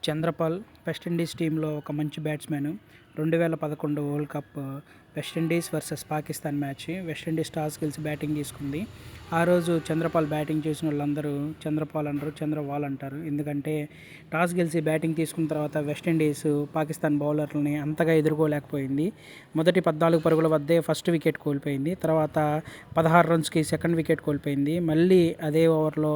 Chanderpaul West Indies టీంలో ఒక మంచి batsmen. 2011 world cup West Indies versus Pakistan match. West Indies toss గెలిచి బ్యాటింగ్ తీసుకుంది. ఆ రోజు చంద్రపాల్ బ్యాటింగ్ చేసిన వాళ్ళందరూ చంద్రపాల్ అనరు, చంద్రవాల్ అంటారు. ఎందుకంటే టాస్ గెలిచి బ్యాటింగ్ తీసుకున్న తర్వాత వెస్టిండీస్ పాకిస్తాన్ బౌలర్లని అంతగా ఎదుర్కోలేకపోయింది. మొదటి 14 పరుగుల వద్దే ఫస్ట్ వికెట్ కోల్పోయింది. తర్వాత 16 రన్స్కి సెకండ్ వికెట్ కోల్పోయింది. మళ్ళీ అదే ఓవర్లో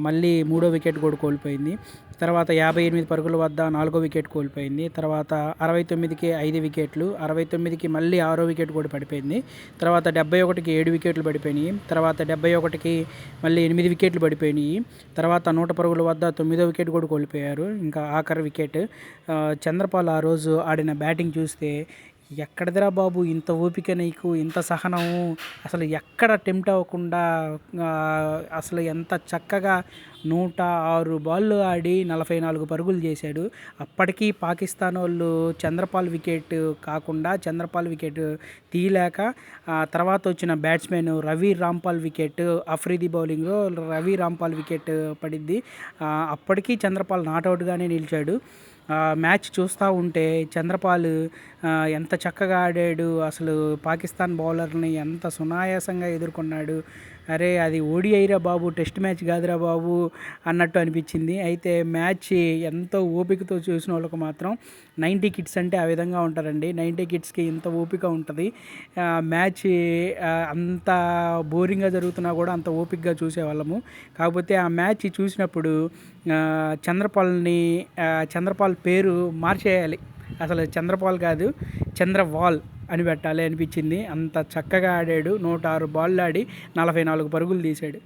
మళ్ళీ మూడో వికెట్ కూడా కోల్పోయింది. తర్వాత 58 పరుగుల వద్ద 4గో వికెట్ కోల్పోయింది. తర్వాత 69కి 5 వికెట్లు, 69కి మళ్ళీ 6 వికెట్ కూడా పడిపోయింది. తర్వాత 71కి 7 వికెట్లు పడిపోయినాయి. తర్వాత 71కి మళ్ళీ 8 వికెట్లు పడిపోయినాయి. తర్వాత 100 పరుగుల వద్ద 9వ వికెట్ కూడా కోల్పోయారు. ఇంకా ఆఖరి వికెట్. చంద్రపాల్ ఆ రోజు ఆడిన బ్యాటింగ్ చూస్తే ఎక్కడిదిరా బాబు, ఇంత ఓపిక నీకు, ఇంత సహనము, అసలు ఎక్కడ టెంప్ట్ అవ్వకుండా అసలు ఎంత చక్కగా 106 బాళ్ళు ఆడి 44 పరుగులు చేశాడు. అప్పటికీ పాకిస్తాన్ వాళ్ళు చంద్రపాల్ వికెట్ కాకుండా చంద్రపాల్ వికెట్ తీయలేక తర్వాత వచ్చిన బ్యాట్స్మెన్ రవి రాంపాల్ వికెట్, అఫ్రీది బౌలింగ్లో రవి రాంపాల్ వికెట్ పడింది. అప్పటికీ చంద్రపాల్ నాట్అవుట్గానే నిలిచాడు. మ్యాచ్ చూస్తూ ఉంటే చంద్రపాల్ ఎంత చక్కగా ఆడాడు, అసలు పాకిస్తాన్ బౌలర్ని ఎంత సునాయాసంగా ఎదుర్కొన్నాడు. అరే అది ఓడిఐరా బాబు, టెస్ట్ మ్యాచ్ కాదురా బాబు అన్నట్టు అనిపించింది. అయితే మ్యాచ్ ఎంతో ఓపికతో చూసిన వాళ్ళకు మాత్రం 90 కిడ్స్ అంటే ఆ విధంగా ఉంటారండి. 90 కిడ్స్కి ఇంత ఓపిక ఉంటుంది. మ్యాచ్ అంత బోరింగ్గా జరుగుతున్నా కూడా అంత ఓపికగా చూసేవాళ్ళము. కాకపోతే ఆ మ్యాచ్ చూసినప్పుడు చంద్రపాల్ పేరు మార్చేయాలి, అసలు చంద్రపాల్ కాదు చంద్రవాల్ అని పెట్టాలి అనిపించింది. అంత చక్కగా ఆడాడు. 106 బాళ్ళు ఆడి 44 పరుగులు తీశాడు.